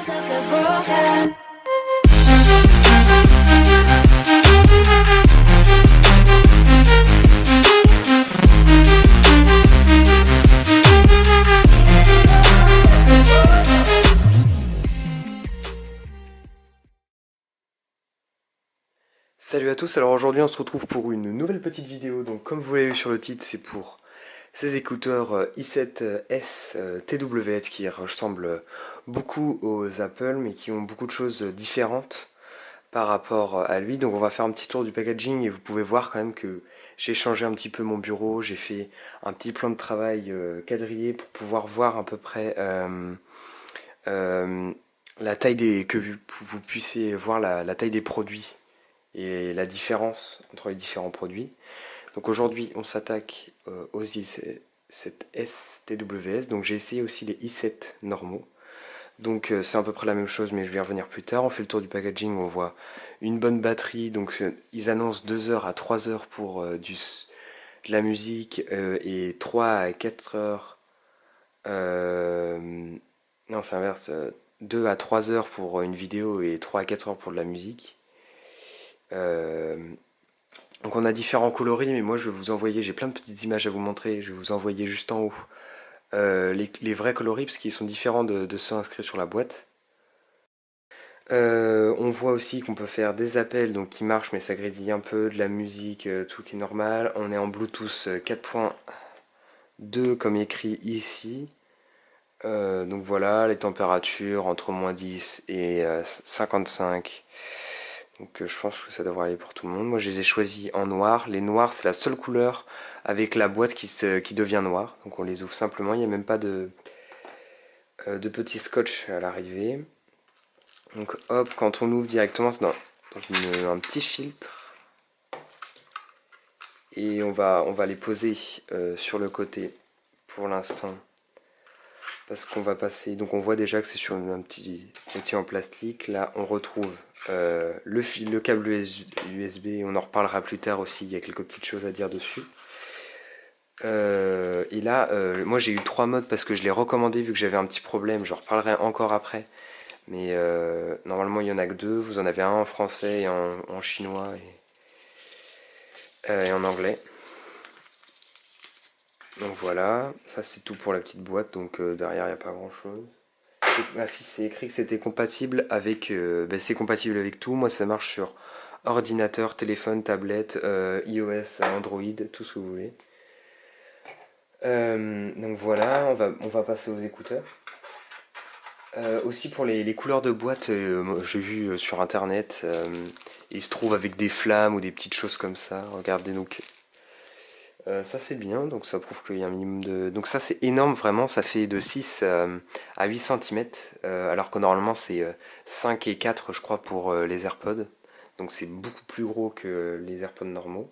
Salut à tous, alors aujourd'hui on se retrouve pour une nouvelle petite vidéo. Donc comme vous l'avez vu sur le titre, c'est pour ces écouteurs i7S TWS qui ressemblent beaucoup aux Apple mais qui ont beaucoup de choses différentes par rapport à lui. Donc on va faire un petit tour du packaging et vous pouvez voir quand même que j'ai changé un petit peu mon bureau, j'ai fait un petit plan de travail quadrillé pour pouvoir voir à peu près euh, la taille des, que vous puissiez voir la taille des produits et la différence entre les différents produits. Donc aujourd'hui, on s'attaque aux i7S TWS. Donc j'ai essayé aussi les i7 normaux. Donc c'est à peu près la même chose, mais je vais y revenir plus tard. On fait le tour du packaging, on voit une bonne batterie. Donc ils annoncent 2 heures à 3 heures pour de la musique et 3 à 4 heures. Non, c'est inverse. 2 à 3 heures pour une vidéo et 3 à 4 heures pour de la musique. Euh, Donc on a différents coloris, mais moi je vais vous envoyer, j'ai plein de petites images à vous montrer, je vais vous envoyer juste en haut les vrais coloris, parce qu'ils sont différents de ceux inscrits sur la boîte. On voit aussi qu'on peut faire des appels, donc qui marchent, mais ça grésille un peu, de la musique, tout qui est normal. On est en Bluetooth 4.2 comme écrit ici. Donc voilà, les températures entre -10 et 55. Donc je pense que ça devrait aller pour tout le monde. Moi je les ai choisis en noir. Les noirs c'est la seule couleur avec la boîte qui devient noire. Donc on les ouvre simplement, il n'y a même pas de petit scotch à l'arrivée. Donc hop, quand on ouvre directement c'est dans un petit filtre. Et on va les poser sur le côté pour l'instant. Parce qu'on va passer, donc on voit déjà que c'est sur un petit outil en plastique. Là on retrouve le câble USB, on en reparlera plus tard aussi, il y a quelques petites choses à dire dessus. Et là, moi j'ai eu 3 modes parce que je l'ai recommandé vu que j'avais un petit problème, j'en reparlerai encore après. Mais normalement il y en a que 2, vous en avez un en français et en chinois et en anglais. Donc voilà, ça c'est tout pour la petite boîte, donc derrière il n'y a pas grand chose. Ah si, c'est écrit que c'était compatible avec, c'est compatible avec tout. Moi, ça marche sur ordinateur, téléphone, tablette, iOS, Android, tout ce que vous voulez. Donc voilà, on va passer aux écouteurs. Aussi pour les couleurs de boîte, j'ai vu sur internet, ils se trouvent avec des flammes ou des petites choses comme ça. Regardez donc. Ça c'est bien, donc ça prouve qu'il y a un minimum de. Donc ça c'est énorme vraiment, ça fait de 6 à 8 cm, alors que normalement c'est 5 et 4 je crois pour les AirPods. Donc c'est beaucoup plus gros que les AirPods normaux.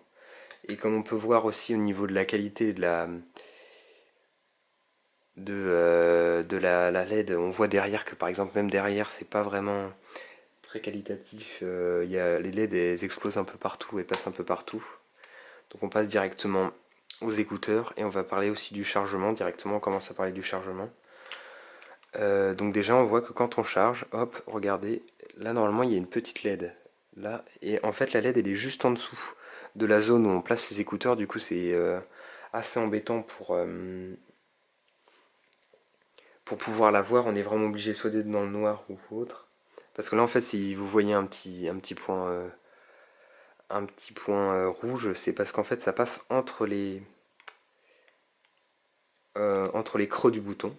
Et comme on peut voir aussi au niveau de la qualité de la LED, on voit derrière que par exemple même derrière c'est pas vraiment très qualitatif. Les LED elles explosent un peu partout et passent un peu partout. Donc on passe directement aux écouteurs et on va parler aussi du chargement directement. On commence à parler du chargement. Donc déjà on voit que quand on charge, hop, regardez, là normalement il y a une petite LED là, et en fait la LED elle est juste en dessous de la zone où on place les écouteurs. Du coup c'est assez embêtant pour pouvoir la voir. On est vraiment obligé soit d'être dans le noir ou autre, parce que là en fait si vous voyez un petit point rouge, c'est parce qu'en fait ça passe entre les creux du bouton.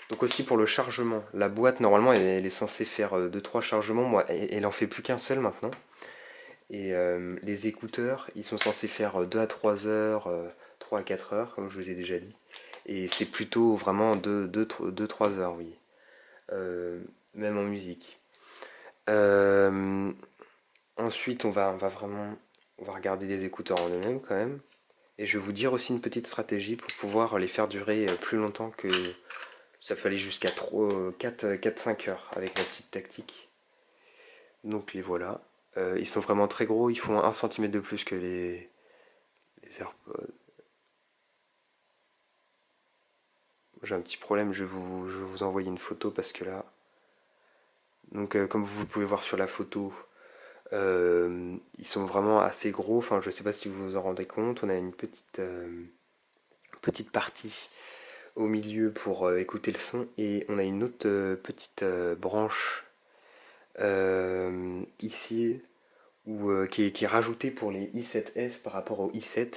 Donc aussi pour le chargement, la boîte normalement elle est censée faire 2-3 chargements, moi elle en fait plus qu'un seul maintenant. Et les écouteurs ils sont censés faire 2 à 3 heures, 3 à 4 heures comme je vous ai déjà dit. Et c'est plutôt vraiment 2-3 heures, oui. Euh, Même en musique. Euh, Ensuite on va regarder les écouteurs en eux-mêmes quand même. Et je vais vous dire aussi une petite stratégie pour pouvoir les faire durer plus longtemps que ça peut aller jusqu'à 4-5 heures avec ma petite tactique. Donc les voilà. Ils sont vraiment très gros, ils font 1 cm de plus que les AirPods. J'ai un petit problème, je vais vous envoyer une photo parce que là, Donc comme vous pouvez voir sur la photo, ils sont vraiment assez gros. Enfin, je sais pas si vous vous en rendez compte. On a une petite partie au milieu pour écouter le son et on a une autre petite branche ici qui est rajoutée pour les i7S par rapport au i7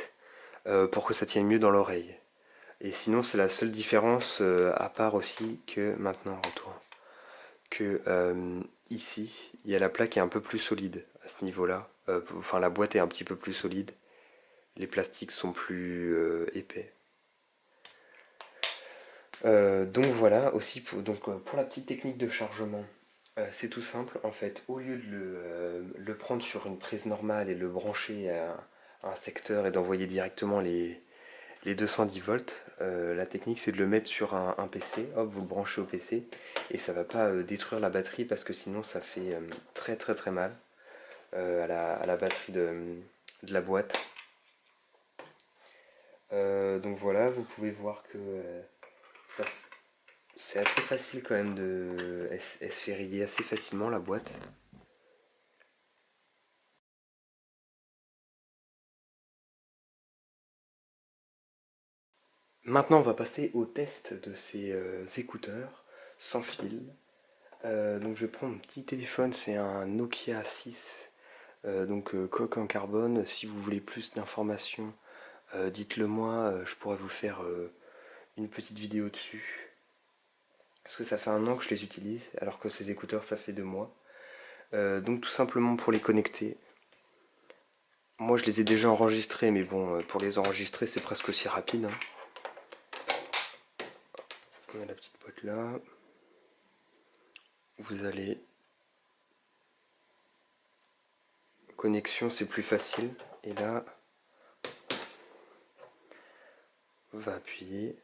pour que ça tienne mieux dans l'oreille. Et sinon, c'est la seule différence, à part aussi que maintenant, retour, que ici, il y a la plaque qui est un peu plus solide à ce niveau-là. Enfin, la boîte est un petit peu plus solide. Les plastiques sont plus épais. Donc voilà, aussi pour la petite technique de chargement, c'est tout simple. En fait, au lieu de le prendre sur une prise normale et le brancher à un secteur et d'envoyer directement les 210 volts, la technique c'est de le mettre sur un PC, hop, vous le branchez au PC et ça va pas détruire la batterie parce que sinon ça fait très très très mal à la batterie de la boîte. Donc voilà, vous pouvez voir que ça, c'est assez facile quand même elle se fait rayer assez facilement la boîte. Maintenant on va passer au test de ces écouteurs sans fil. Donc je prends mon petit téléphone, c'est un Nokia 6, coque en carbone. Si vous voulez plus d'informations, dites-le moi, je pourrais vous faire une petite vidéo dessus. Parce que ça fait un an que je les utilise, alors que ces écouteurs ça fait 2 mois. Donc tout simplement pour les connecter, moi je les ai déjà enregistrés, mais bon, pour les enregistrer c'est presque aussi rapide, hein. On a la petite boîte là. Vous allez... Connexion c'est plus facile. Et là, on va appuyer.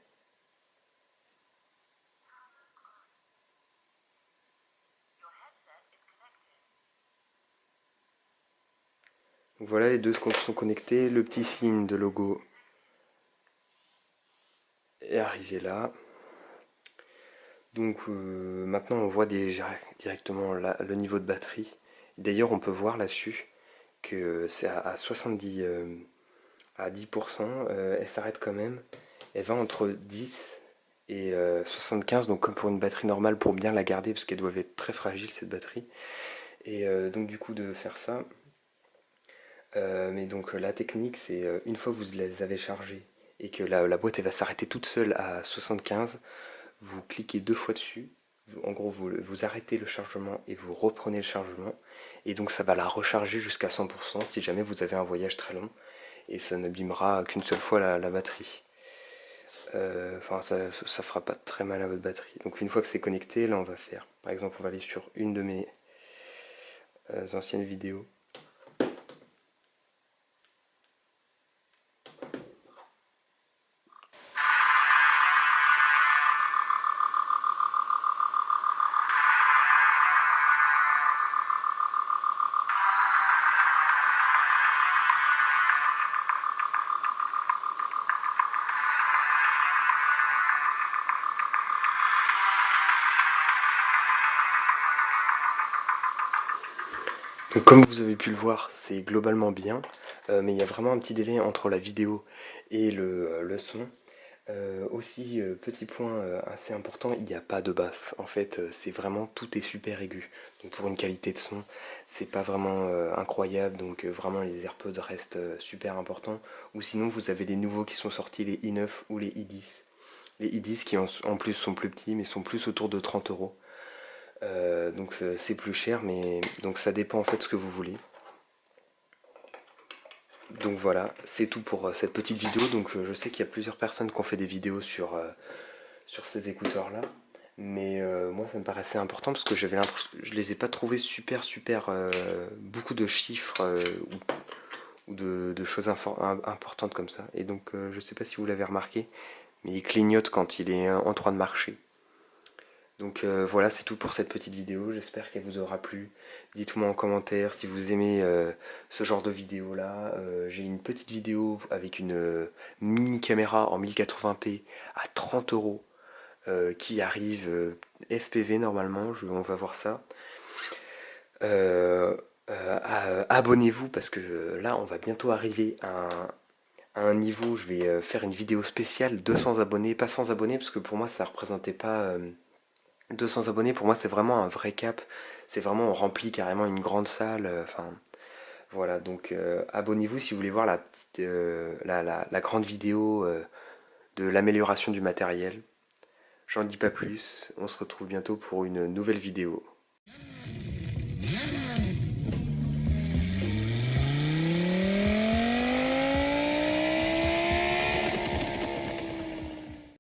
Donc voilà, les deux sont connectés. Le petit signe de logo est arrivé là. Donc maintenant on voit directement le niveau de batterie. D'ailleurs on peut voir là-dessus que c'est à 70 à 10%, elle s'arrête quand même. Elle va entre 10 et 75, donc comme pour une batterie normale pour bien la garder parce qu'elle doit être très fragile cette batterie. Et donc du coup de faire ça. Mais donc la technique c'est une fois que vous les avez chargés et que la boîte elle va s'arrêter toute seule à 75, vous cliquez 2 fois dessus, en gros vous arrêtez le chargement et vous reprenez le chargement, et donc ça va la recharger jusqu'à 100% si jamais vous avez un voyage très long, et ça n'abîmera qu'une seule fois la batterie. Enfin ça fera pas très mal à votre batterie. Donc une fois que c'est connecté, là on va faire, par exemple on va aller sur une de mes anciennes vidéos. Donc comme vous avez pu le voir, c'est globalement bien, mais il y a vraiment un petit délai entre la vidéo et le son. Aussi, petit point assez important, il n'y a pas de basse. En fait, c'est vraiment tout est super aigu. Donc pour une qualité de son, c'est pas vraiment incroyable. Donc vraiment les AirPods restent super importants. Ou sinon vous avez les nouveaux qui sont sortis, les i9 ou les i10. Les i10 qui en plus sont plus petits mais sont plus autour de 30 €. Donc c'est plus cher, mais donc ça dépend en fait de ce que vous voulez. Donc voilà, c'est tout pour cette petite vidéo. Donc je sais qu'il y a plusieurs personnes qui ont fait des vidéos sur ces écouteurs là, mais moi ça me paraissait important parce que je les ai pas trouvés super beaucoup de chiffres ou de choses importantes comme ça. Et donc je sais pas si vous l'avez remarqué, mais il clignote quand il est en train de marcher. Donc voilà, c'est tout pour cette petite vidéo. J'espère qu'elle vous aura plu. Dites-moi en commentaire si vous aimez ce genre de vidéo là. J'ai une petite vidéo avec une mini caméra en 1080p à 30 € qui arrive FPV normalement, on va voir ça. Euh, Abonnez-vous parce que là on va bientôt arriver à un niveau où je vais faire une vidéo spéciale 200 abonnés, pas 100 abonnés parce que pour moi ça représentait pas 200 abonnés, pour moi c'est vraiment un vrai cap, c'est vraiment on remplit carrément une grande salle, enfin voilà donc abonnez-vous si vous voulez voir la petite la grande vidéo de l'amélioration du matériel. J'en dis pas plus, on se retrouve bientôt pour une nouvelle vidéo.